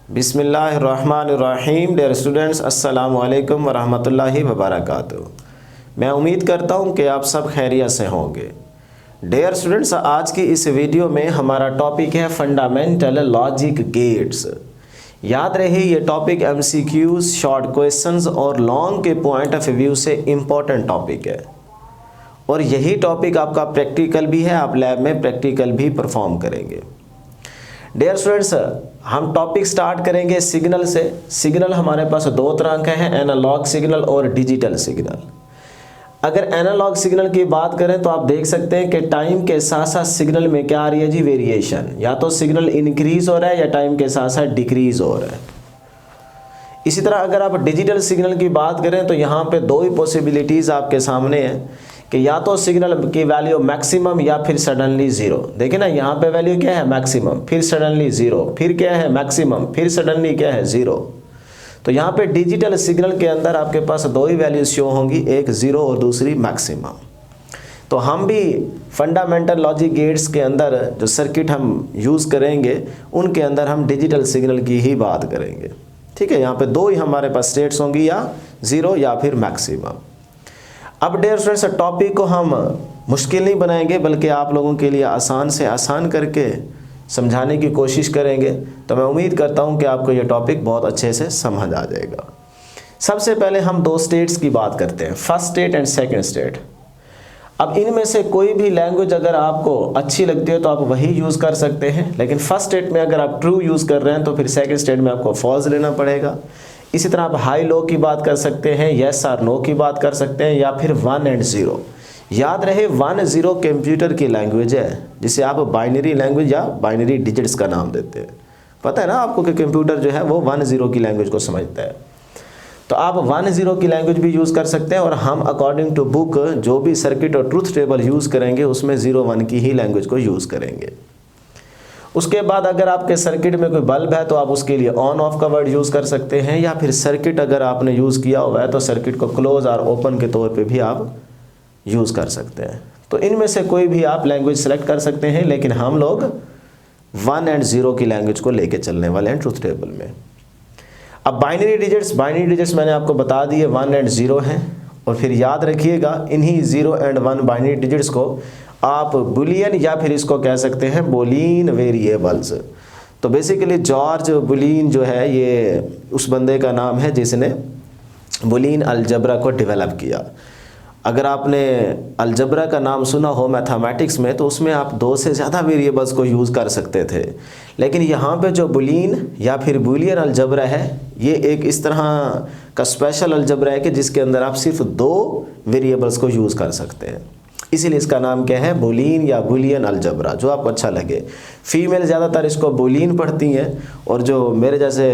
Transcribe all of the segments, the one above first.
बिस्मिल्लाहिर्रहमानिर्रहीम। Dear students, अस्सलामु अलैकुम वरहमतुल्लाहि वबरकातुहू। मैं उम्मीद करता हूँ कि आप सब खैरियत से होंगे। डियर स्टूडेंट्स, आज की इस वीडियो में हमारा टॉपिक है फंडामेंटल लॉजिक गेट्स। याद रहे ये टॉपिक MCQs, शॉर्ट क्वेश्चंस और लॉन्ग के पॉइंट ऑफ व्यू से इम्पोर्टेंट टॉपिक है और यही टॉपिक आपका प्रैक्टिकल भी है, आप लैब में प्रैक्टिकल भी परफॉर्म करेंगे। डियर स्टूडेंट्स, हम टॉपिक स्टार्ट करेंगे सिग्नल से। सिग्नल हमारे पास दो तरह के हैं, एनालॉग सिग्नल और डिजिटल सिग्नल। अगर एनालॉग सिग्नल की बात करें तो आप देख सकते हैं कि टाइम के साथ साथ सिग्नल में क्या आ रही है जी, वेरिएशन। या तो सिग्नल इंक्रीज हो रहा है या टाइम के साथ साथ डिक्रीज हो रहा है। इसी तरह अगर आप डिजिटल सिग्नल की बात करें तो यहाँ पे दो ही पॉसिबिलिटीज़ आपके सामने हैं कि या तो सिग्नल की वैल्यू मैक्सिमम या फिर सडनली ज़ीरो। देखिए ना, यहाँ पे वैल्यू क्या है, मैक्सिमम, फिर सडनली ज़ीरो, फिर क्या है, मैक्सिमम, फिर सडनली क्या है, ज़ीरो। तो यहाँ पे डिजिटल सिग्नल के अंदर आपके पास दो ही वैल्यूज शो होंगी, एक ज़ीरो और दूसरी मैक्सिमम। तो हम भी फंडामेंटल लॉजिक गेट्स के अंदर जो सर्किट हम यूज़ करेंगे उनके अंदर हम डिजिटल सिग्नल की ही बात करेंगे। ठीक है, यहाँ पे दो ही हमारे पास स्टेट्स होंगी, या ज़ीरो या फिर मैक्सिमम। अब डियर स्टूडेंट्स, टॉपिक को हम मुश्किल नहीं बनाएंगे बल्कि आप लोगों के लिए आसान से आसान करके समझाने की कोशिश करेंगे। तो मैं उम्मीद करता हूं कि आपको ये टॉपिक बहुत अच्छे से समझ आ जाएगा। सबसे पहले हम दो स्टेट्स की बात करते हैं, first state and second state. अब इनमें से कोई भी लैंग्वेज अगर आपको अच्छी लगती है तो आप वही यूज़ कर सकते हैं, लेकिन फर्स्ट स्टेट में अगर आप ट्रू यूज़ कर रहे हैं तो फिर सेकंड स्टेट में आपको फॉल्स लेना पड़ेगा। इसी तरह आप हाई लो की बात कर सकते हैं, येस और नो की बात कर सकते हैं, या फिर 1 और 0। याद रहे 1 0 कंप्यूटर की लैंग्वेज है जिसे आप बाइनरी लैंग्वेज या बाइनरी डिजिट्स का नाम देते हैं। पता है ना आपको कि कंप्यूटर जो है वो 1 0 की लैंग्वेज को समझता है। तो आप 1 0 की लैंग्वेज भी यूज़ कर सकते हैं और हम अकॉर्डिंग टू बुक जो भी सर्किट और ट्रूथ टेबल यूज़ करेंगे उसमें 0 1 की ही लैंग्वेज को यूज़ करेंगे। उसके बाद अगर आपके सर्किट में कोई बल्ब है तो आप उसके लिए ऑन ऑफ का वर्ड यूज़ कर सकते हैं, या फिर सर्किट अगर आपने यूज़ किया हुआ है तो सर्किट को क्लोज और ओपन के तौर पे भी आप यूज़ कर सकते हैं। तो इनमें से कोई भी आप लैंग्वेज सेलेक्ट कर सकते हैं, लेकिन हम लोग 1 और 0 की लैंग्वेज को लेके चलने वाले हैं ट्रूथ टेबल में। अब बाइनरी डिजिट्स मैंने आपको बता दिए 1 और 0 हैं, और फिर याद रखिएगा इन्हीं 0 और 1 बाइनरी डिजिट्स को आप बुलियन या फिर इसको कह सकते हैं बोलियन वेरिएबल्स। तो बेसिकली जॉर्ज बुलियन जो है ये उस बंदे का नाम है जिसने बुलियन अलजबरा को डेवलप किया। अगर आपने अलजबरा का नाम सुना हो मैथमेटिक्स में तो उसमें आप 2 से ज़्यादा वेरिएबल्स को यूज़ कर सकते थे, लेकिन यहाँ पे जो बुलियन या फिर बुलियन अलजबरा है ये एक इस तरह का स्पेशल अलजबरा है कि जिसके अंदर आप सिर्फ 2 वेरिएबल्स को यूज़ कर सकते हैं। इसीलिए इसका नाम क्या है, बुलियन या बुलियन अलजबरा, जो आपको अच्छा लगे। फीमेल ज़्यादातर इसको बुलियन पढ़ती हैं और जो मेरे जैसे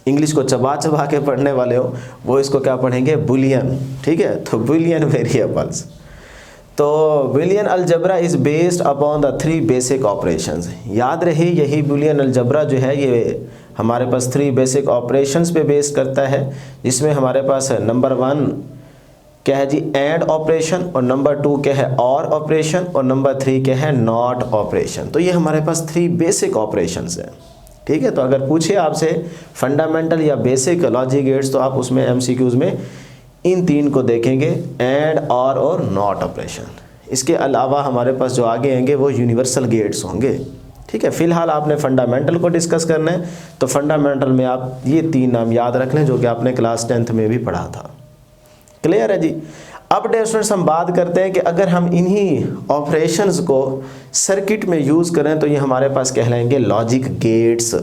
इंग्लिश को चबा चबा के पढ़ने वाले हो वो इसको क्या पढ़ेंगे, बुलियन। ठीक है, तो बुलियन वेरिएबल्स। तो Boolean algebra is based upon the 3 basic operations. याद रहे यही बुलियन अलजबरा जो है ये हमारे पास 3 बेसिक ऑपरेशंस पे बेस्ड करता है, जिसमें हमारे पास नंबर 1 क्या है जी, एंड ऑपरेशन, और नंबर 2 क्या है, और ऑपरेशन, और नंबर 3 क्या है, नॉट ऑपरेशन। तो ये हमारे पास 3 बेसिक ऑपरेशंस हैं। ठीक है, तो अगर पूछे आपसे फंडामेंटल या बेसिक लॉजिक गेट्स तो आप उसमें MCQs में इन 3 को देखेंगे, एंड, और नॉट ऑपरेशन। इसके अलावा हमारे पास जो आगे आएंगे वो यूनिवर्सल गेट्स होंगे। ठीक है, फिलहाल आपने फंडामेंटल को डिस्कस करना है तो फंडामेंटल में आप ये 3 नाम याद रख लें जो कि आपने क्लास 10th में भी पढ़ा था। क्लियर है जी। अब डियर स्टूडेंट्स, हम बात करते हैं कि अगर हम इन्हीं ऑपरेशंस को सर्किट में यूज़ करें तो ये हमारे पास कहलाएंगे लॉजिक गेट्स।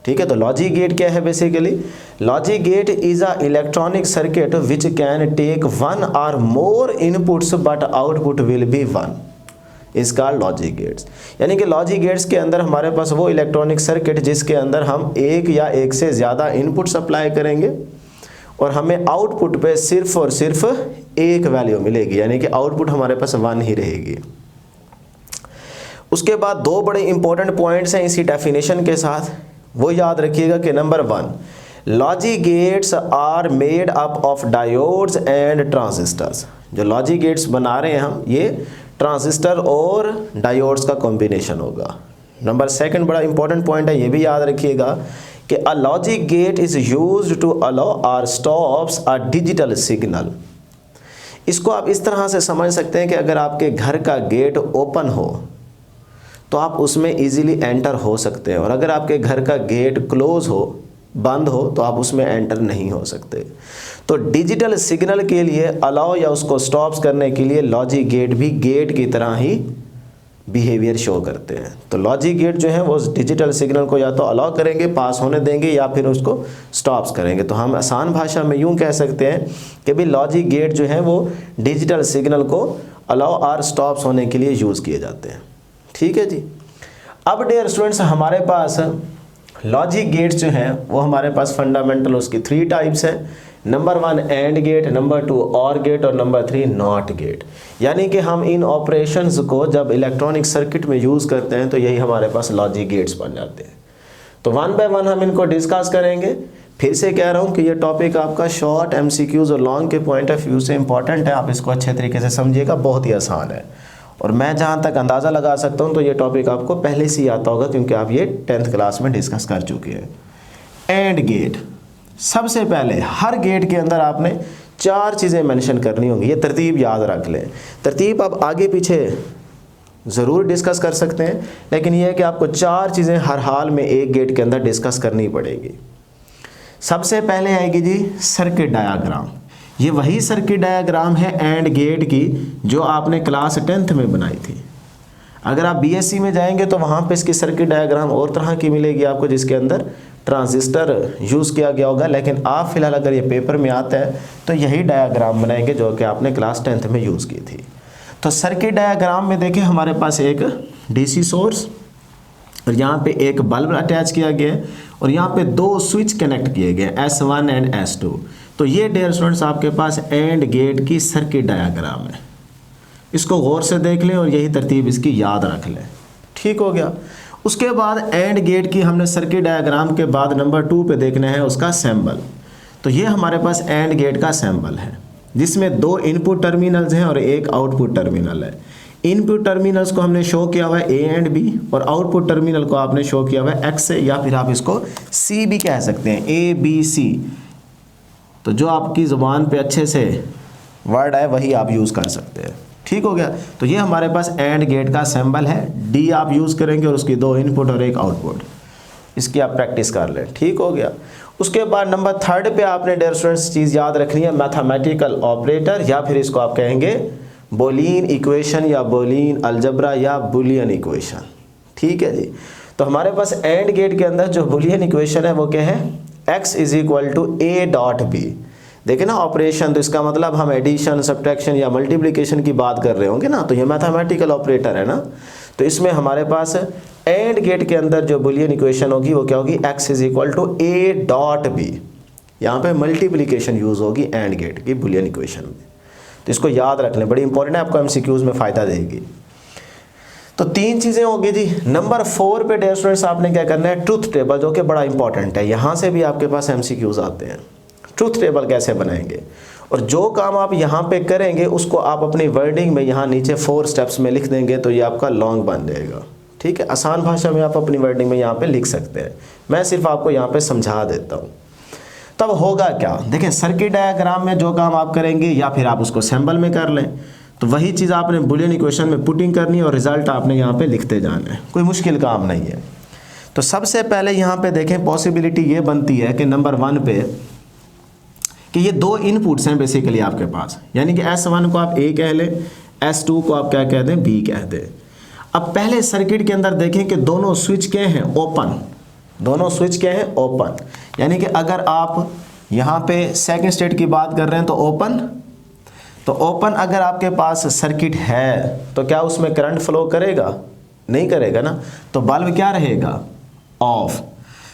ठीक है, तो लॉजिक गेट क्या है, basically logic gate is a electronic circuit which can take 1 और more inputs but output will be 1 is called logic gates. यानी कि लॉजिक गेट्स के अंदर हमारे पास वो इलेक्ट्रॉनिक सर्किट जिसके अंदर हम एक या एक से ज़्यादा इनपुट सप्लाई करेंगे और हमें आउटपुट पे सिर्फ और सिर्फ एक वैल्यू मिलेगी, यानी कि आउटपुट हमारे पास 1 ही रहेगी। उसके बाद 2 बड़े इंपॉर्टेंट पॉइंट्स हैं इसी डेफिनेशन के साथ, वो याद रखिएगा कि नंबर 1, logic gates are made up of diodes and transistors. जो लॉजिक गेट्स बना रहे हैं हम, ये ट्रांजिस्टर और डायोड्स का कॉम्बिनेशन होगा। नंबर 2 बड़ा इंपॉर्टेंट पॉइंट है, ये भी याद रखिएगा कि a logic gate is used to allow or stops a digital signal. इसको आप इस तरह से समझ सकते हैं कि अगर आपके घर का गेट ओपन हो तो आप उसमें इजीली एंटर हो सकते हैं, और अगर आपके घर का गेट क्लोज हो, बंद हो, तो आप उसमें एंटर नहीं हो सकते। तो डिजिटल सिग्नल के लिए अलाउ या उसको स्टॉप्स करने के लिए लॉजिक गेट भी गेट की तरह ही बिहेवियर शो करते हैं। तो लॉजिक गेट जो है वो डिजिटल सिग्नल को या तो अलाउ करेंगे, पास होने देंगे, या फिर उसको स्टॉप्स करेंगे। तो हम आसान भाषा में यूँ कह सकते हैं कि भाई लॉजिक गेट जो है वो डिजिटल सिग्नल को अलाउ और स्टॉप्स होने के लिए यूज़ किए जाते हैं। ठीक है जी। अब डियर स्टूडेंट्स, हमारे पास लॉजिक गेट्स जो हैं वो हमारे पास फंडामेंटल उसकी 3 टाइप्स हैं। नंबर 1 एंड गेट, नंबर 2 और गेट, और नंबर 3 नॉट गेट। यानी कि हम इन ऑपरेशंस को जब इलेक्ट्रॉनिक सर्किट में यूज़ करते हैं तो यही हमारे पास लॉजिक गेट्स बन जाते हैं। तो 1 बाय 1 हम इनको डिस्कस करेंगे। फिर से कह रहा हूँ कि ये टॉपिक आपका शॉर्ट MCQs और लॉन्ग के पॉइंट ऑफ व्यू से इंपॉर्टेंट है। आप इसको अच्छे तरीके से समझिएगा, बहुत ही आसान है। और मैं जहाँ तक अंदाज़ा लगा सकता हूँ तो ये टॉपिक आपको पहले से ही आता होगा, क्योंकि आप ये 10th क्लास में डिस्कस कर चुके हैं। एंड गेट, सबसे पहले हर गेट के अंदर आपने 4 चीज़ें मेंशन करनी होंगी। ये तरतीब याद रख लें। तरतीब आप आगे पीछे ज़रूर डिस्कस कर सकते हैं, लेकिन यह है कि आपको 4 चीज़ें हर हाल में एक गेट के अंदर डिस्कस करनी पड़ेगी। सबसे पहले आएगी जी सर्किट डायाग्राम। ये वही सर्किट डायाग्राम है एंड गेट की जो आपने क्लास 10th में बनाई थी। अगर आप BSc में जाएंगे तो वहाँ पे इसकी सर्किट डायग्राम और तरह की मिलेगी आपको, जिसके अंदर ट्रांजिस्टर यूज़ किया गया होगा। लेकिन आप फिलहाल अगर ये पेपर में आता है तो यही डायग्राम बनाएंगे जो कि आपने क्लास 10th में यूज़ की थी। तो सर्किट डायग्राम में देखिए हमारे पास एक DC सोर्स, और यहाँ पे एक बल्ब अटैच किया गया है, और यहाँ पे 2 स्विच कनेक्ट किए गए S1 एंड S2। तो ये डियर स्टूडेंट्स आपके पास एंड गेट की सर्किट डायग्राम है। इसको गौर से देख लें और यही तरतीब इसकी याद रख लें। ठीक हो गया। उसके बाद एंड गेट की हमने सर्किट डायग्राम के बाद नंबर 2 पे देखना है उसका सिंबल। तो ये हमारे पास एंड गेट का सिंबल है, जिसमें 2 इनपुट टर्मिनल्स हैं और एक आउटपुट टर्मिनल है। इनपुट टर्मिनल्स को हमने शो किया हुआ है A एंड B, और आउटपुट टर्मिनल को आपने शो किया हुआ है X से, या फिर आप इसको C भी कह सकते हैं, ABC। तो जो आपकी ज़ुबान पे अच्छे से वर्ड है वही आप यूज़ कर सकते हैं। ठीक हो गया। तो ये हमारे पास एंड गेट का सिंबल है। D आप यूज़ करेंगे और उसकी 2 इनपुट और एक आउटपुट। इसकी आप प्रैक्टिस कर लें। ठीक हो गया। उसके बाद नंबर 3 पे आपने डियर स्टूडेंट्स चीज़ याद रखनी है, मैथमेटिकल ऑपरेटर, या फिर इसको आप कहेंगे बोलियन इक्वेशन, या बोलियन अलजब्रा, या बुलियन इक्वेशन। ठीक है जी। तो हमारे पास एंड गेट के अंदर जो बुलियन इक्वेशन है वो क्या है, x is equal to a dot B. देखें ना ऑपरेशन, तो इसका मतलब हम एडिशन, सब्ट्रैक्शन या मल्टीप्लिकेशन की बात कर रहे होंगे ना, तो ये मैथमेटिकल ऑपरेटर है ना। तो इसमें हमारे पास एंड गेट के अंदर जो बुलियन इक्वेशन होगी वो क्या होगी, x is equal to a dot B. यहाँ पे मल्टीप्लिकेशन यूज़ होगी एंड गेट की बुलियन इक्वेशन में। तो इसको याद रख लें, बड़ी इंपॉर्टेंट है, आपको MCQs में फ़ायदा देगी। तो 3 चीज़ें होगी जी। नंबर 4 पे डियर स्टूडेंट्स आपने क्या करना है, ट्रूथ टेबल, जो कि बड़ा इंपॉर्टेंट है। यहाँ से भी आपके पास MCQs आते हैं। ट्रूथ टेबल कैसे बनाएंगे, और जो काम आप यहाँ पे करेंगे उसको आप अपनी वर्डिंग में यहाँ नीचे 4 स्टेप्स में लिख देंगे, तो ये आपका लॉन्ग बन जाएगा। ठीक है। आसान भाषा में आप अपनी वर्डिंग में यहाँ पे लिख सकते हैं, मैं सिर्फ आपको यहाँ पे समझा देता हूँ। तब होगा क्या, देखें सर्किट डायग्राम में जो काम आप करेंगे, या फिर आप उसको सिंबल में कर लें, तो वही चीज़ आपने बुलियन इक्वेशन में पुटिंग करनी है और रिजल्ट आपने यहाँ पे लिखते जाना है। कोई मुश्किल काम नहीं है। तो सबसे पहले यहाँ पे देखें पॉसिबिलिटी ये बनती है कि नंबर 1 पे कि ये 2 इनपुट्स हैं बेसिकली आपके पास, यानी कि S1 को आप A कह लें, S2 को आप क्या कह दें, B कह दें। अब पहले सर्किट के अंदर देखें कि दोनों स्विच क्या हैं, ओपन। दोनों स्विच क्या है, ओपन। यानी कि अगर आप यहाँ पे सेकंड स्टेट की बात कर रहे हैं तो ओपन, तो ओपन अगर आपके पास सर्किट है तो क्या उसमें करंट फ्लो करेगा, नहीं करेगा ना। तो बल्ब क्या रहेगा, ऑफ।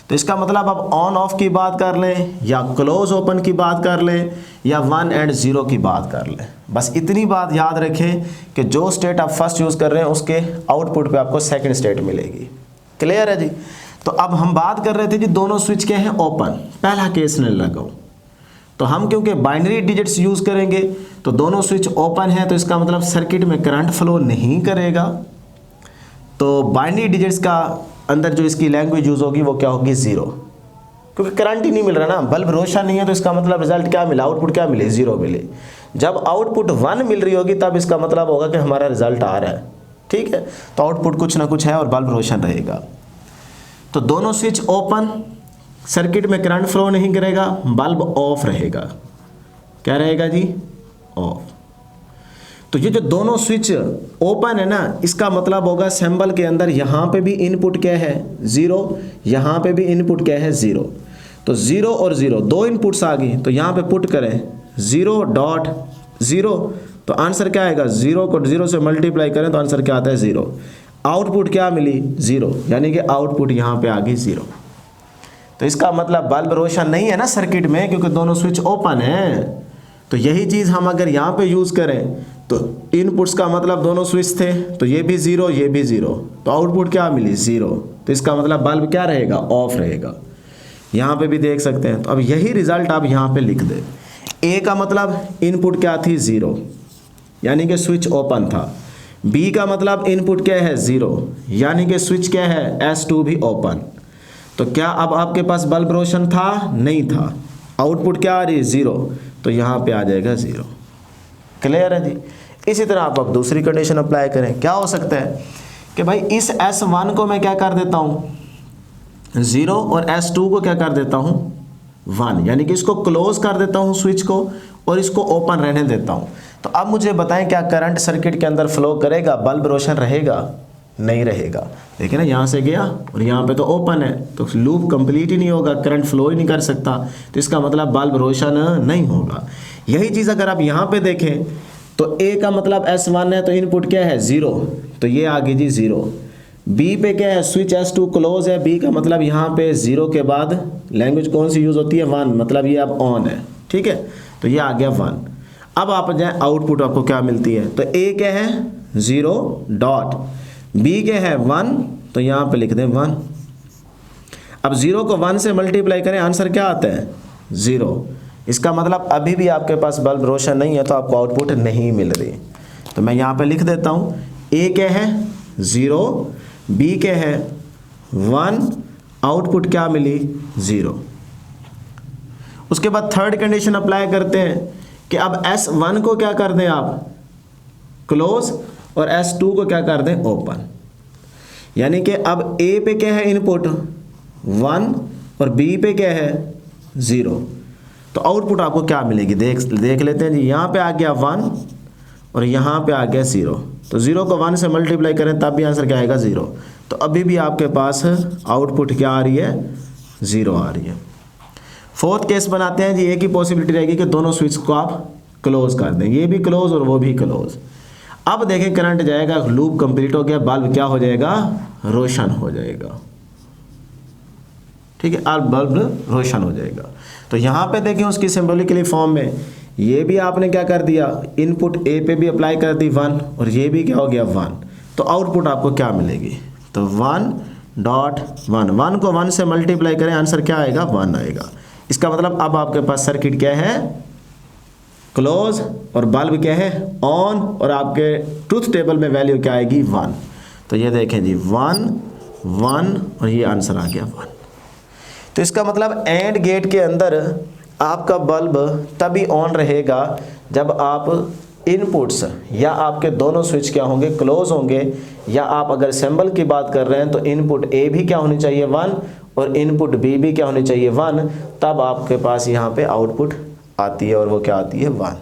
तो इसका मतलब आप ऑन ऑफ की बात कर लें, या क्लोज ओपन की बात कर लें, या 1 एंड 0 की बात कर लें। बस इतनी बात याद रखें कि जो स्टेट आप फर्स्ट यूज़ कर रहे हैं उसके आउटपुट पे आपको सेकंड स्टेट मिलेगी। क्लियर है जी। तो अब हम बात कर रहे थे जी दोनों स्विच के हैं ओपन, पहला केस न लगाओ। तो हम क्योंकि बाइनरी डिजिट्स यूज़ करेंगे तो दोनों स्विच ओपन है, तो इसका मतलब सर्किट में करंट फ्लो नहीं करेगा। तो बाइनरी डिजिट्स का अंदर जो इसकी लैंग्वेज यूज़ होगी वो क्या होगी, 0। क्योंकि करंट ही नहीं मिल रहा ना, बल्ब रोशन नहीं है, तो इसका मतलब रिजल्ट क्या मिला, आउटपुट क्या मिले, 0 मिले। जब आउटपुट 1 मिल रही होगी तब इसका मतलब होगा कि हमारा रिजल्ट आ रहा है, ठीक है। तो आउटपुट कुछ ना कुछ है और बल्ब रोशन रहेगा। तो दोनों स्विच ओपन, सर्किट में करंट फ्लो नहीं करेगा, बल्ब ऑफ रहेगा। क्या रहेगा जी, ऑफ। तो ये जो दोनों स्विच ओपन है ना, इसका मतलब होगा सिंबल के अंदर यहाँ पे भी इनपुट क्या है, 0, यहाँ पे भी इनपुट क्या है, 0। तो 0 और 0 दो इनपुट्स आ गई, तो यहाँ पे पुट करें 0.0, तो आंसर क्या आएगा, 0 को 0 से मल्टीप्लाई करें तो आंसर क्या आता है, 0। आउटपुट क्या मिली, 0, यानी कि आउटपुट यहाँ पे आ गई 0। तो इसका मतलब बल्ब रोशन नहीं है ना सर्किट में, क्योंकि दोनों स्विच ओपन है। तो यही चीज़ हम अगर यहाँ पे यूज़ करें तो इनपुट्स का मतलब दोनों स्विच थे, तो ये भी 0, ये भी 0, तो आउटपुट क्या मिली, 0। तो इसका मतलब बल्ब क्या रहेगा, ऑफ रहेगा। यहाँ पे भी देख सकते हैं। तो अब यही रिजल्ट आप यहाँ पे लिख दें। ए का मतलब इनपुट क्या थी, 0, यानी कि स्विच ओपन था। बी का मतलब इनपुट क्या है, 0, यानी कि स्विच क्या है, S2 भी ओपन। तो क्या अब आपके पास बल्ब रोशन था, नहीं था, आउटपुट क्या आ रही है, 0, तो यहाँ पे आ जाएगा 0। क्लियर है जी। इसी तरह आप अब दूसरी कंडीशन अप्लाई करें। क्या हो सकता है कि भाई इस S1 को मैं क्या कर देता हूँ, 0, और S2 को क्या कर देता हूँ, 1, यानी कि इसको क्लोज कर देता हूँ स्विच को और इसको ओपन रहने देता हूँ। तो अब मुझे बताएं क्या करंट सर्किट के अंदर फ्लो करेगा, बल्ब रोशन रहेगा, नहीं रहेगा। देखिए ना, यहाँ से गया और यहाँ पे तो ओपन है, तो लूप कंप्लीट ही नहीं होगा, करंट फ्लो ही नहीं कर सकता, तो इसका मतलब बल्ब रोशन नहीं होगा। यही चीज़ अगर आप यहाँ पे देखें तो ए का मतलब S1 है, तो इनपुट क्या है, 0, तो ये आ गई जी 0। बी पे क्या है, स्विच S2 क्लोज है, बी का मतलब यहाँ पे 0 के बाद लैंग्वेज कौन सी यूज़ होती है, 1, मतलब ये अब ऑन है, ठीक है, तो ये आ गया 1। अब आप जाए आउटपुट आपको क्या मिलती है, तो ए क्या है, 0 डॉट, बी क्या है 1, तो यहाँ पे लिख दें 1। अब 0 को 1 से मल्टीप्लाई करें, आंसर क्या आता है, 0। इसका मतलब अभी भी आपके पास बल्ब रोशन नहीं है, तो आपको आउटपुट नहीं मिल रही। तो मैं यहाँ पे लिख देता हूँ, ए क्या है 0, बी क्या है 1, आउटपुट क्या मिली, 0। उसके बाद थर्ड कंडीशन अप्लाई करते हैं कि अब S1 को क्या कर दें आप, क्लोज, और S2 को क्या कर दें, ओपन। यानी कि अब ए पे क्या है इनपुट 1 और बी पे क्या है 0, तो आउटपुट आपको क्या मिलेगी, देख लेते हैं जी। यहाँ पे आ गया 1 और यहाँ पे आ गया 0, तो 0 को 1 से मल्टीप्लाई करें तब भी आंसर क्या आएगा, 0। तो अभी भी आपके पास आउटपुट क्या आ रही है, 0 आ रही है। फोर्थ केस बनाते हैं जी, एक ही पॉसिबिलिटी रहेगी कि दोनों स्विच को आप क्लोज कर दें, ये भी क्लोज और वो भी क्लोज। अब देखें करंट जाएगा, लूप कंप्लीट हो गया, बल्ब क्या हो जाएगा, रोशन हो जाएगा, ठीक है, अब बल्ब रोशन हो जाएगा। तो यहाँ पे देखें उसकी सिंबॉलिकली फॉर्म में, ये भी आपने क्या कर दिया, इनपुट ए पे भी अप्लाई कर दी 1, और ये भी क्या हो गया 1, तो आउटपुट आपको क्या मिलेगी, तो 1.1, 1 को 1 से मल्टीप्लाई करें, आंसर क्या आएगा, 1 आएगा। इसका मतलब अब आपके पास सर्किट क्या है, क्लोज, और बल्ब क्या है, ऑन, और आपके ट्रूथ टेबल में वैल्यू क्या आएगी, 1। तो ये देखें जी 1, 1, और ये आंसर आ गया 1। तो इसका मतलब एंड गेट के अंदर आपका बल्ब तभी ऑन रहेगा जब आप इनपुट्स या आपके दोनों स्विच क्या होंगे, क्लोज होंगे, या आप अगर सिंबल की बात कर रहे हैं तो इनपुट ए भी क्या होनी चाहिए 1 और इनपुट बी भी क्या होनी चाहिए 1, तब आपके पास यहाँ पे आउटपुट आती है, और वो क्या आती है, 1।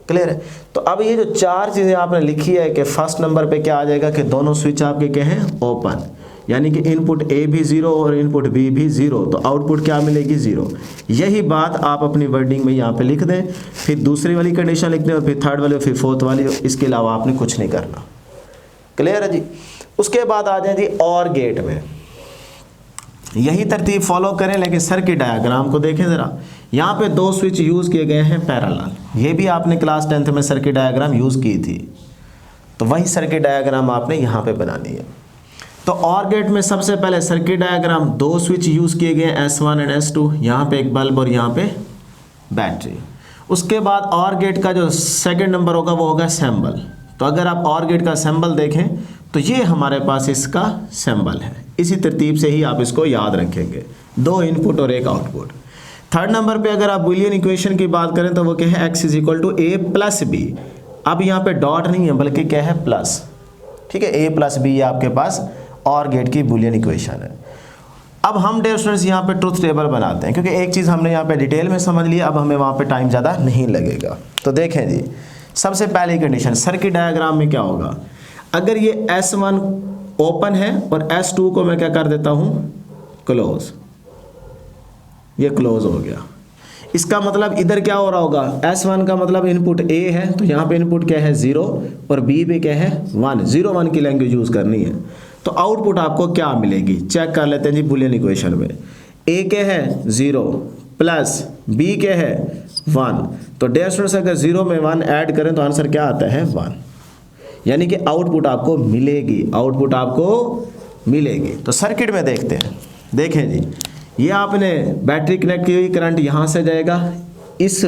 क्लियर है। तो अब ये जो चार चीज़ें आपने लिखी है कि फर्स्ट नंबर पे क्या आ जाएगा कि दोनों स्विच आपके क्या हैं, ओपन, यानी कि इनपुट ए भी 0 और इनपुट बी भी 0, तो आउटपुट क्या मिलेगी, 0। यही बात आप अपनी वर्डिंग में यहाँ पे लिख दें, फिर दूसरी वाली कंडीशन लिख दें, और फिर थर्ड वाली, फिर फोर्थ वाली, इसके अलावा आपने कुछ नहीं करना। क्लियर है जी। उसके बाद आ जाए जी और गेट में, यही तरतीब फॉलो करें, लेकिन सर्किट डायग्राम को देखें ज़रा। यहाँ पे दो स्विच यूज़ किए गए हैं पैरेलल, ये भी आपने क्लास 10th में सर्किट डायग्राम यूज़ की थी, तो वही सर्किट डायग्राम आपने यहाँ पे बनानी है। तो और गेट में सबसे पहले सर्किट डायग्राम, दो स्विच यूज़ किए गए S1 एंड S2, यहाँ पे एक बल्ब और यहाँ पे बैटरी। उसके बाद और गेट का जो सेकंड नंबर होगा वो होगा सिंबल। तो अगर आप और गेट का सिंबल देखें तो ये हमारे पास इसका सिंबल है, इसी तरतीब से ही आप इसको याद रखेंगे, 2 इनपुट और 1 आउटपुट। थर्ड नंबर पे अगर आप बुलियन इक्वेशन की बात करें तो वो क्या है, x is equal to a plus B. अब यहाँ पे डॉट नहीं है बल्कि क्या है, प्लस, ठीक है, a प्लस बी आपके पास और गेट की बुलियन इक्वेशन है। अब हम डियर स्टूडेंट्स यहाँ पे ट्रुथ टेबल बनाते हैं, क्योंकि एक चीज़ हमने यहाँ पे डिटेल में समझ लिया, अब हमें वहाँ पे टाइम ज़्यादा नहीं लगेगा। तो देखें जी, सबसे पहली कंडीशन सर्किट डायग्राम में क्या होगा, अगर ये S1 ओपन है और S2 को मैं क्या कर देता हूँ, क्लोज, ये क्लोज हो गया। इसका मतलब इधर क्या हो रहा होगा, S1 का मतलब इनपुट A है, तो यहाँ पे इनपुट क्या है 0 और B पे क्या है 1, 0 1 की लैंग्वेज यूज़ करनी है। तो आउटपुट आपको क्या मिलेगी, चेक कर लेते हैं जी बुलियन इक्वेशन में। A क्या है 0 प्लस B क्या है 1, तो डियर स्टूडेंट्स अगर 0 में 1 ऐड करें तो आंसर क्या आता है 1, यानी कि आउटपुट आपको मिलेगी, आउटपुट आपको मिलेगी। तो सर्किट में देखते हैं, देखें जी, ये आपने बैटरी कनेक्ट की हुई, करंट यहाँ से जाएगा, इस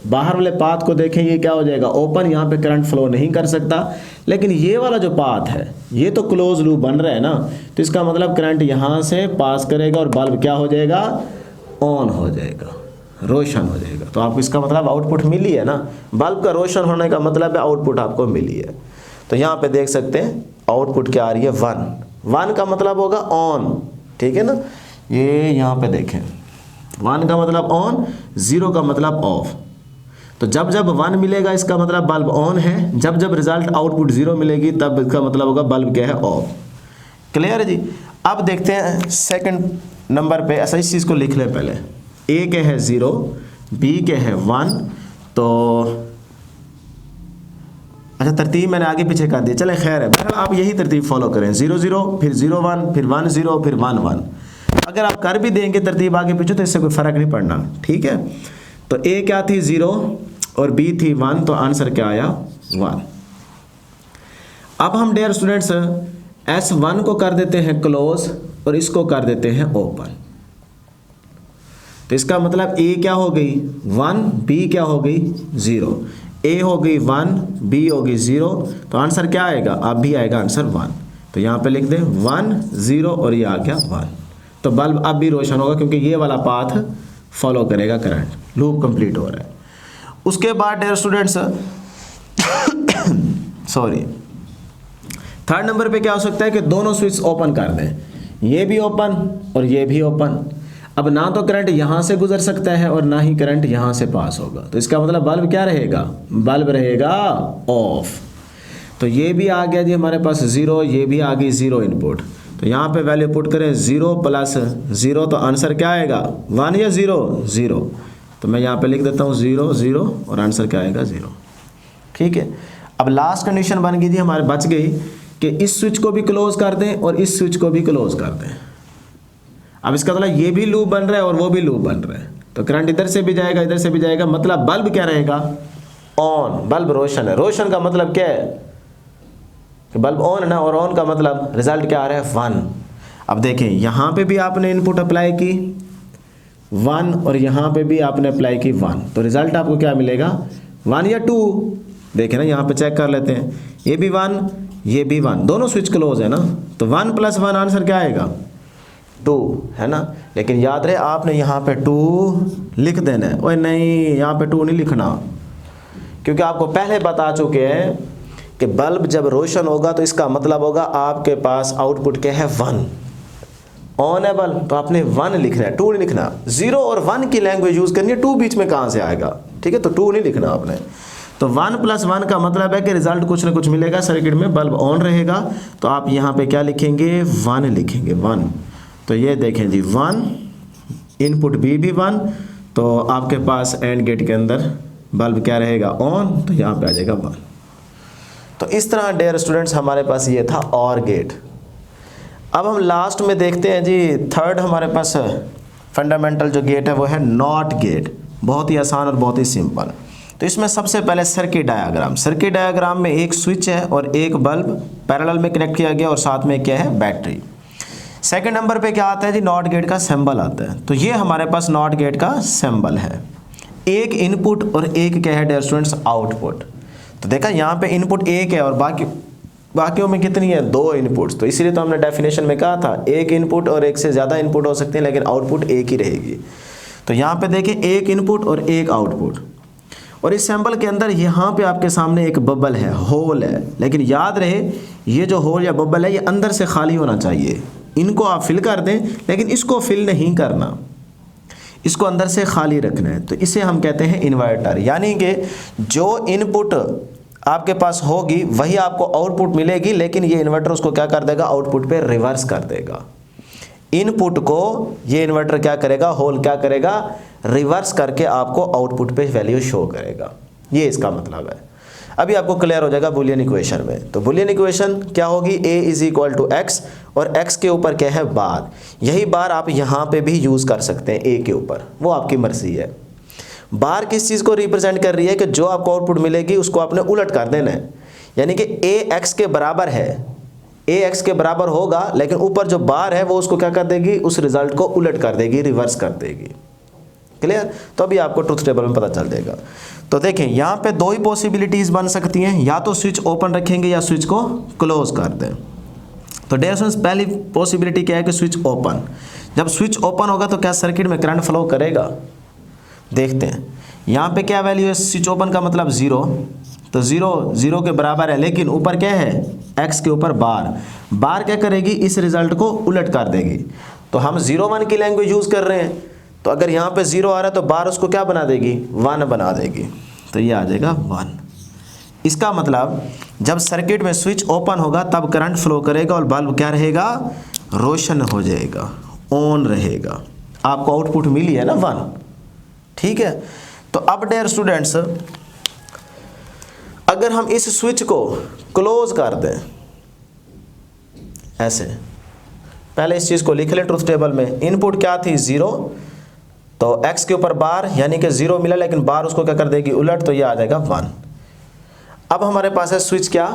बाहर वाले पाथ को देखें, ये क्या हो जाएगा ओपन, यहाँ पे करंट फ्लो नहीं कर सकता। लेकिन ये वाला जो पाथ है ये तो क्लोज लूप बन रहा है ना, तो इसका मतलब करंट यहाँ से पास करेगा और बल्ब क्या हो जाएगा, ऑन हो जाएगा, रोशन हो जाएगा। तो आपको इसका मतलब आउटपुट मिली है ना, बल्ब का रोशन होने का मतलब है आउटपुट आपको मिली है। तो यहाँ पे देख सकते हैं आउटपुट क्या आ रही है 1, 1 का मतलब होगा ऑन, ठीक है ना, ये यहाँ पे देखें 1 का मतलब ऑन, 0 का मतलब ऑफ। तो जब जब 1 मिलेगा इसका मतलब बल्ब ऑन है, जब जब रिजल्ट आउटपुट 0 मिलेगी तब इसका मतलब होगा बल्ब क्या है, ऑफ। क्लियर है जी। अब देखते हैं सेकंड नंबर पे, ऐसा इस चीज़ को लिख ले पहले, A क्या है 0, B क्या है 1, तो अच्छा तरतीब मैंने आगे पीछे कर दी, चले खैर है, बहरहाल आप यही तरतीब फॉलो करें, 0 0 फिर 0 1 फिर 1 0 फिर 1 1। अगर आप कर भी देंगे तरतीब आगे पीछे तो इससे कोई फ़र्क नहीं पड़ना, ठीक है। तो A क्या थी 0 और B थी 1, तो आंसर क्या आया 1। अब हम डियर स्टूडेंट्स S1 को कर देते हैं क्लोज और इसको कर देते हैं ओपन। तो इसका मतलब A क्या हो गई 1, B क्या हो गई 0, A हो गई 1, B हो गई 0, तो आंसर क्या आएगा, अब भी आएगा आंसर 1। तो यहाँ पे लिख दें 1 0 और ये आ गया 1, तो बल्ब अब भी रोशन होगा क्योंकि ये वाला पाथ फॉलो करेगा करंट, लूप कंप्लीट हो रहा है। उसके बाद dear students sorry, third number पे क्या हो सकता है कि दोनों स्विच ओपन कर दें, ये भी ओपन और ये भी ओपन। अब ना तो करंट यहाँ से गुजर सकता है और ना ही करंट यहाँ से पास होगा, तो इसका मतलब बल्ब क्या रहेगा, बल्ब रहेगा ऑफ। तो ये भी आ गया जी हमारे पास 0, ये भी आ गई 0 इनपुट। तो यहाँ पे वैल्यू पुट करें 0 प्लस 0, तो आंसर क्या आएगा 1 या 0 0। तो मैं यहाँ पे लिख देता हूँ 0 0 और आंसर क्या आएगा 0, ठीक है। अब लास्ट कंडीशन बन गई थी हमारे, बच गई कि इस स्विच को भी क्लोज कर दें और इस स्विच को भी क्लोज कर दें। अब इसका मतलब ये भी लूप बन रहा है और वो भी लूप बन रहा है, तो करंट इधर से भी जाएगा इधर से भी जाएगा, मतलब बल्ब क्या रहेगा ऑन, बल्ब रोशन है। रोशन का मतलब क्या है कि बल्ब ऑन है ना, और ऑन का मतलब रिजल्ट क्या आ रहा है 1। अब देखें यहाँ पे भी आपने इनपुट अप्लाई की 1 और यहाँ पे भी आपने अप्लाई की 1, तो रिजल्ट आपको क्या मिलेगा 1 या 2। देखें ना यहाँ पे चेक कर लेते हैं, ये भी 1 ये भी 1, दोनों स्विच क्लोज है ना, तो 1 + 1 आंसर क्या आएगा 2, है ना। लेकिन याद रहे आपने यहाँ पे 2 लिख देना है, ओए नहीं यहाँ पे 2 नहीं लिखना, क्योंकि आपको पहले बता चुके हैं कि बल्ब जब रोशन होगा तो इसका मतलब होगा आपके पास आउटपुट क्या है 1, ऑन है बल्ब, तो आपने 1 लिखना है, 2 नहीं लिखना। 0 और 1 की लैंग्वेज यूज़ करनी है, 2 बीच में कहाँ से आएगा, ठीक है, तो 2 नहीं लिखना आपने। तो 1 + 1 का मतलब है कि रिजल्ट कुछ ना कुछ मिलेगा, सर्किट में बल्ब ऑन रहेगा, तो आप यहाँ पे क्या लिखेंगे 1 लिखेंगे 1। तो ये देखें जी 1 इनपुट B भी 1, तो आपके पास एंड गेट के अंदर बल्ब क्या रहेगा ऑन, तो यहाँ पे आ जाएगा 1। तो इस तरह डियर स्टूडेंट्स हमारे पास ये था और गेट। अब हम लास्ट में देखते हैं जी थर्ड हमारे पास फंडामेंटल जो गेट है वो है नॉट गेट। बहुत ही आसान और बहुत ही सिंपल। तो इसमें सबसे पहले सर्किट डायग्राम। सर्किट डायग्राम में एक स्विच है और एक बल्ब पैरेलल में कनेक्ट किया गया और साथ में क्या है बैटरी। सेकंड नंबर पे क्या आता है जी नॉट गेट का सिंबल आता है। तो ये हमारे पास नॉट गेट का सिंबल है। एक इनपुट और एक क्या है डियर स्टूडेंट्स आउटपुट। तो देखा यहाँ पे इनपुट एक है और बाकियों में कितनी है, 2 इनपुट्स। तो इसीलिए तो हमने डेफिनेशन में कहा था एक इनपुट और एक से ज़्यादा इनपुट हो सकते हैं लेकिन आउटपुट एक ही रहेगी। तो यहाँ पे देखें एक इनपुट और एक आउटपुट, और इस सैंपल के अंदर यहाँ पे आपके सामने एक बबल है, होल है, लेकिन याद रहे ये जो होल या बबल है ये अंदर से खाली होना चाहिए। इनको आप फिल कर दें लेकिन इसको फिल नहीं करना, इसको अंदर से खाली रखना है। तो इसे हम कहते हैं इन्वर्टर, यानी कि जो इनपुट आपके पास होगी वही आपको आउटपुट मिलेगी, लेकिन ये इन्वर्टर उसको क्या कर देगा, आउटपुट पे रिवर्स कर देगा। इनपुट को ये इन्वर्टर क्या करेगा, होल क्या करेगा, रिवर्स करके आपको आउटपुट पे वैल्यू शो करेगा। ये इसका मतलब है। अभी आपको क्लियर हो जाएगा बुलियन इक्वेशन में। तो बुलियन इक्वेशन क्या होगी, a is equal to X, और x के ऊपर क्या है, बार। यही बार आप यहाँ पे भी यूज़ कर सकते हैं a के ऊपर, वो आपकी मर्जी है। बार किस चीज़ को रिप्रेजेंट कर रही है कि जो आपको आउटपुट मिलेगी उसको आपने उलट कर देना है, यानी कि a x के बराबर है, a x के बराबर होगा, लेकिन ऊपर जो बार है वो उसको क्या कर देगी, उस रिजल्ट को उलट कर देगी, रिवर्स कर देगी। क्लियर? तो अभी आपको ट्रुथ टेबल में पता चल जाएगा। तो देखें यहाँ पे 2 ही पॉसिबिलिटीज़ बन सकती हैं, या तो स्विच ओपन रखेंगे या स्विच को क्लोज कर दें। तो डियर स्टूडेंट्स पहली पॉसिबिलिटी क्या है कि स्विच ओपन। जब स्विच ओपन होगा तो क्या सर्किट में करंट फ्लो करेगा, देखते हैं। यहाँ पे क्या वैल्यू है, स्विच ओपन का मतलब 0, तो 0 के बराबर है, लेकिन ऊपर क्या है, x के ऊपर बार क्या करेगी, इस रिजल्ट को उलट कर देगी। तो हम 0 1 की लैंग्वेज यूज़ कर रहे हैं, तो अगर यहाँ पे 0 आ रहा है तो बार उसको क्या बना देगी, 1 बना देगी। तो ये आ जाएगा 1। इसका मतलब जब सर्किट में स्विच ओपन होगा तब करंट फ्लो करेगा और बल्ब क्या रहेगा, रोशन हो जाएगा, ऑन रहेगा। आपको आउटपुट मिली है ना 1, ठीक है। तो अब डियर स्टूडेंट्स अगर हम इस स्विच को क्लोज कर दें ऐसे, पहले इस चीज़ को लिख लें ट्रुथ टेबल में। इनपुट क्या थी, 0, तो x के ऊपर बार यानी कि 0 मिला, लेकिन बार उसको क्या कर देगी, उलट, तो ये आ जाएगा 1। अब हमारे पास है स्विच क्या,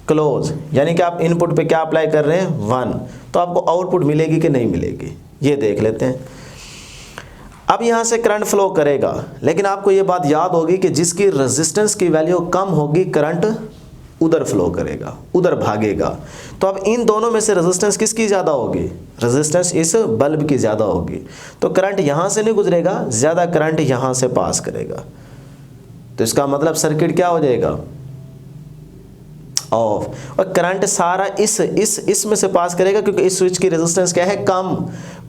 क्लोज, यानी कि आप इनपुट पे क्या अप्लाई कर रहे हैं, 1, तो आपको आउटपुट मिलेगी कि नहीं मिलेगी, ये देख लेते हैं। अब यहाँ से करंट फ्लो करेगा, लेकिन आपको ये बात याद होगी कि जिसकी रेजिस्टेंस की वैल्यू कम होगी करंट उधर फ्लो करेगा, उधर भागेगा। तो अब इन दोनों में से रेजिस्टेंस किसकी ज़्यादा होगी, रेजिस्टेंस इस बल्ब की ज़्यादा होगी, तो करंट यहाँ से नहीं गुजरेगा, ज़्यादा करंट यहाँ से पास करेगा। तो इसका मतलब सर्किट क्या हो जाएगा, ऑफ, और करंट सारा इस में से पास करेगा, क्योंकि इस स्विच की रेजिस्टेंस क्या है, कम।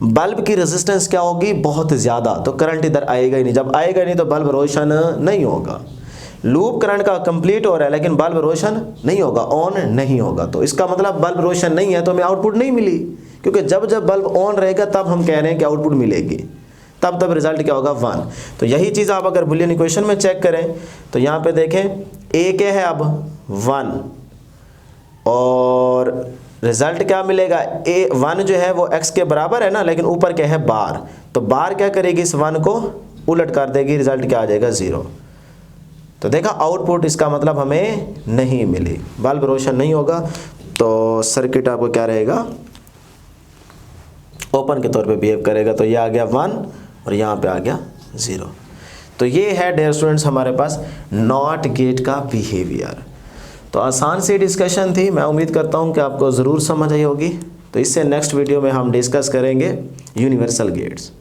बल्ब की रेजिस्टेंस क्या होगी, बहुत ज़्यादा, तो करंट इधर आएगा ही नहीं। जब आएगा नहीं तो बल्ब रोशन नहीं होगा। लूप करंट का कंप्लीट हो रहा है लेकिन बल्ब रोशन नहीं होगा, ऑन नहीं होगा। तो इसका मतलब बल्ब रोशन नहीं है तो हमें आउटपुट नहीं मिली, क्योंकि जब बल्ब ऑन रहेगा तब हम कह रहे हैं कि आउटपुट मिलेगी, तब रिजल्ट क्या होगा, 1। तो यही चीज़ आप अगर बुलियन इक्वेशन में चेक करें तो यहाँ पे देखें a क्या है, अब 1, और रिजल्ट क्या मिलेगा, a1 जो है वो x के बराबर है ना, लेकिन ऊपर क्या है, बार, तो बार क्या करेगी, इस 1 को उलट कर देगी, रिजल्ट क्या आ जाएगा, 0। तो देखा आउटपुट, इसका मतलब हमें नहीं मिली, बल्ब रोशन नहीं होगा, तो सर्किट आपको क्या रहेगा, ओपन के तौर पे बिहेव करेगा। तो ये आ गया 1 और यहाँ पे आ गया 0। तो ये है डियर स्टूडेंट्स हमारे पास नॉट गेट का बिहेवियर। तो आसान सी डिस्कशन थी, मैं उम्मीद करता हूँ कि आपको ज़रूर समझ आई होगी। तो इससे नेक्स्ट वीडियो में हम डिस्कस करेंगे यूनिवर्सल गेट्स।